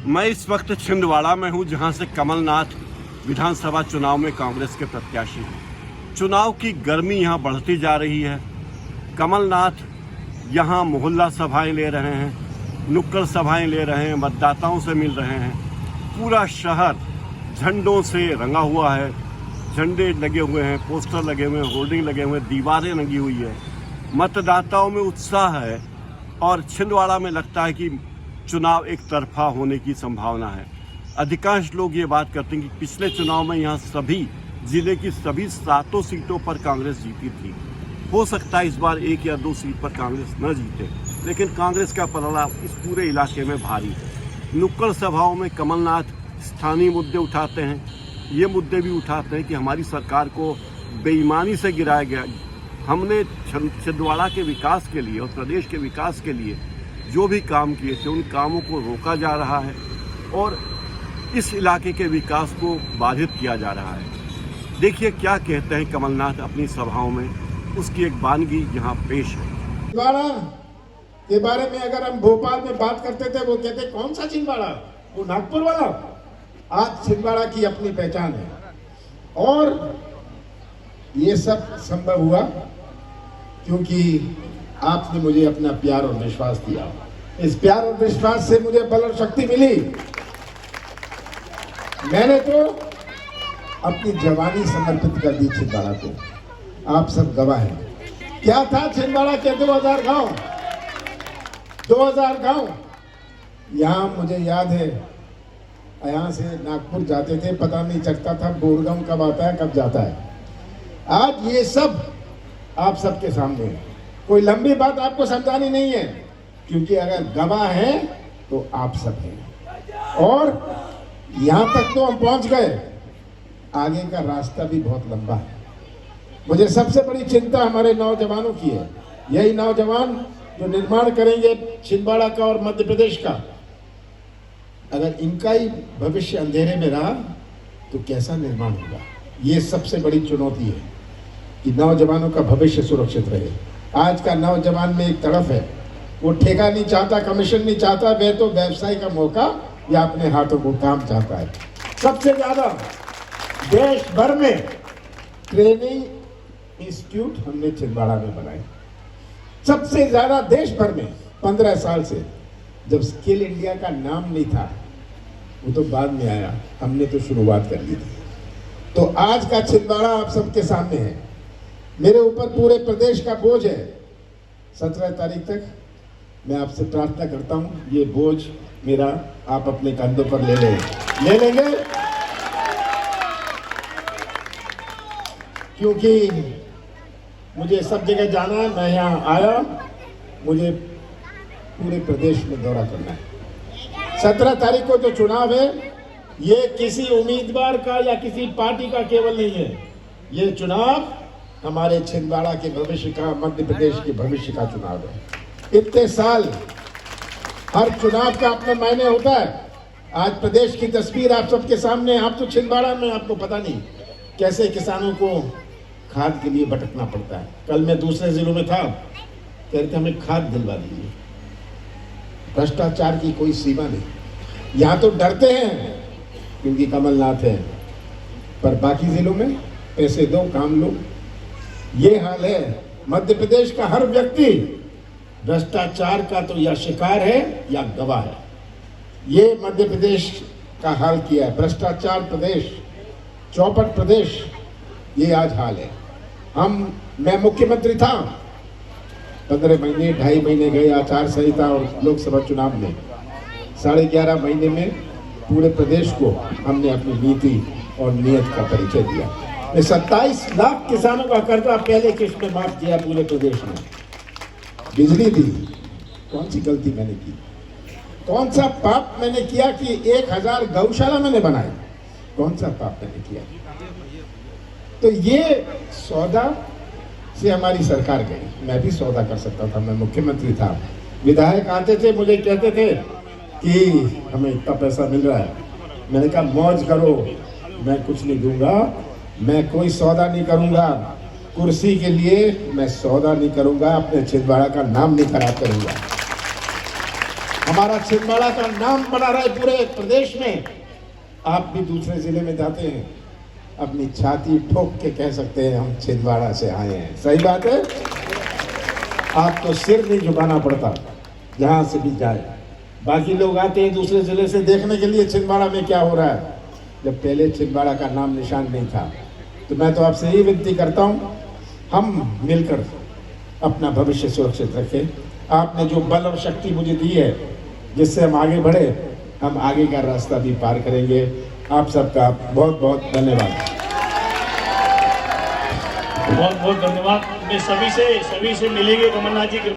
मैं इस वक्त छिंदवाड़ा में हूं, जहां से कमलनाथ विधानसभा चुनाव में कांग्रेस के प्रत्याशी हैं। चुनाव की गर्मी यहां बढ़ती जा रही है। कमलनाथ यहां मोहल्ला सभाएं ले रहे हैं, नुक्कड़ सभाएं ले रहे हैं, मतदाताओं से मिल रहे हैं। पूरा शहर झंडों से रंगा हुआ है, झंडे लगे हुए हैं, पोस्टर लगे हुए हैं, होर्डिंग लगे हुए हैं, दीवारें लगी हुई है। मतदाताओं में उत्साह है और छिंदवाड़ा में लगता है कि चुनाव एक तरफा होने की संभावना है। अधिकांश लोग ये बात करते हैं कि पिछले चुनाव में यहाँ सभी जिले की सभी 7 सीटों पर कांग्रेस जीती थी। हो सकता है इस बार 1 या 2 सीट पर कांग्रेस न जीते, लेकिन कांग्रेस का पलड़ा इस पूरे इलाके में भारी है। नुक्कड़ सभाओं में कमलनाथ स्थानीय मुद्दे उठाते हैं। ये मुद्दे भी उठाते हैं कि हमारी सरकार को बेईमानी से गिराया गया। हमने छिंदवाड़ा के विकास के लिए और प्रदेश के विकास के लिए जो भी काम किए थे, उन कामों को रोका जा रहा है और इस इलाके के विकास को बाधित किया जा रहा है। देखिए क्या कहते हैं कमलनाथ अपनी सभाओं में, उसकी एक वानगी यहाँ पेश है। छिंदवाड़ा के बारे में अगर हम भोपाल में बात करते थे, वो कहते कौन सा छिंदवाड़ा, वो नागपुर वाला। आज छिंदवाड़ा की अपनी पहचान है और ये सब संभव हुआ क्योंकि आपने मुझे अपना प्यार और विश्वास दिया। इस प्यार और विश्वास से मुझे बल और शक्ति मिली। मैंने तो अपनी जवानी समर्पित कर दी छिंदवाड़ा को। आप सब गवाह हैं। क्या था छिंदवाड़ा के 2000 गांव, 2000 गांव। यहां मुझे याद है, यहां से नागपुर जाते थे, पता नहीं चलता था बोरगांव कब आता है कब जाता है। आज ये सब आप सबके सामने है। कोई लंबी बात आपको समझानी नहीं है, क्योंकि अगर गवाह है तो आप सब हैं। और यहां तक तो हम पहुंच गए, आगे का रास्ता भी बहुत लंबा है। मुझे सबसे बड़ी चिंता हमारे नौजवानों की है। यही नौजवान जो निर्माण करेंगे छिंदवाड़ा का और मध्य प्रदेश का। अगर इनका ही भविष्य अंधेरे में रहा तो कैसा निर्माण होगा। ये सबसे बड़ी चुनौती है कि नौजवानों का भविष्य सुरक्षित रहे। आज का नौजवान में एक तरफ है, वो ठेका नहीं चाहता, कमीशन नहीं चाहता, वह तो व्यवसाय का मौका या अपने हाथों को काम चाहता है। सबसे ज्यादा देश भर में ट्रेनिंग इंस्टीट्यूट हमने छिंदवाड़ा में बनाए। सबसे ज्यादा देश भर में 15 साल से। जब स्किल इंडिया का नाम नहीं था, वो तो बाद में आया, हमने तो शुरुआत कर ली थी। तो आज का छिंदवाड़ा आप सबके सामने है। मेरे ऊपर पूरे प्रदेश का बोझ है। 17 तारीख तक मैं आपसे प्रार्थना करता हूं, ये बोझ मेरा आप अपने कंधों पर ले लेंगे, क्योंकि मुझे सब जगह जाना है। मैं यहाँ आया, मुझे पूरे प्रदेश में दौरा करना है। 17 तारीख को जो चुनाव है, ये किसी उम्मीदवार का या किसी पार्टी का केवल नहीं है। ये चुनाव हमारे छिंदवाड़ा के भविष्य का, मध्य प्रदेश के भविष्य का चुनाव है। इतने साल हर चुनाव का अपना मायने होता है। आज प्रदेश की तस्वीर आप सबके सामने। आप तो छिंदवाड़ा में, आपको पता नहीं कैसे किसानों को खाद के लिए भटकना पड़ता है। कल मैं दूसरे जिलों में था, कह रहे थे हमें खाद दिलवा दीजिए। भ्रष्टाचार की कोई सीमा नहीं। यहाँ तो डरते हैं क्योंकि कमलनाथ है, पर बाकी जिलों में पैसे दो काम लो। ये हाल है। मध्य प्रदेश का हर व्यक्ति भ्रष्टाचार का तो या शिकार है या गवाह है। ये मध्य प्रदेश का हाल किया है। भ्रष्टाचार प्रदेश, चौपट प्रदेश, ये आज हाल है। मैं मुख्यमंत्री था, 15 महीने 2.5 महीने गए आचार संहिता और लोकसभा चुनाव में। 11.5 महीने में पूरे प्रदेश को हमने अपनी नीति और नियत का परिचय दिया। मैं 27 लाख किसानों का कर्जा पहले किस्त में माफ किया पूरे प्रदेश में। बिजली दी। कौन सी गलती मैंने की, कौन सा पाप मैंने किया कि 1000 गौशाला मैंने बनाई, कौन सा पाप मैंने किया। तो ये सौदा से हमारी सरकार गई। मैं भी सौदा कर सकता था, मैं मुख्यमंत्री था। विधायक आते थे, मुझे कहते थे कि हमें इतना पैसा मिल रहा है। मैंने कहा मौज करो, मैं कुछ नहीं दूंगा, मैं कोई सौदा नहीं करूंगा। कुर्सी के लिए मैं सौदा नहीं करूंगा, अपने छिंदवाड़ा का नाम नहीं खराब करूंगा। हमारा छिंदवाड़ा का नाम बना रहा है पूरे प्रदेश में। आप भी दूसरे जिले में जाते हैं, अपनी छाती ठोक के कह सकते हैं हम छिंदवाड़ा से आए हैं। सही बात है। आपको सिर नहीं झुकाना पड़ता जहां से भी जाए। बाकी लोग आते हैं दूसरे जिले से देखने के लिए छिंदवाड़ा में क्या हो रहा है, जब पहले छिंदवाड़ा का नाम निशान नहीं था। तो मैं तो आपसे यही विनती करता हूं, हम मिलकर अपना भविष्य सुरक्षित रखें। आपने जो बल और शक्ति मुझे दी है, जिससे हम आगे बढ़े, हम आगे का रास्ता भी पार करेंगे। आप सबका बहुत बहुत धन्यवाद। बहुत बहुत धन्यवाद। मैं सभी से मिलेंगे कमलनाथ जी।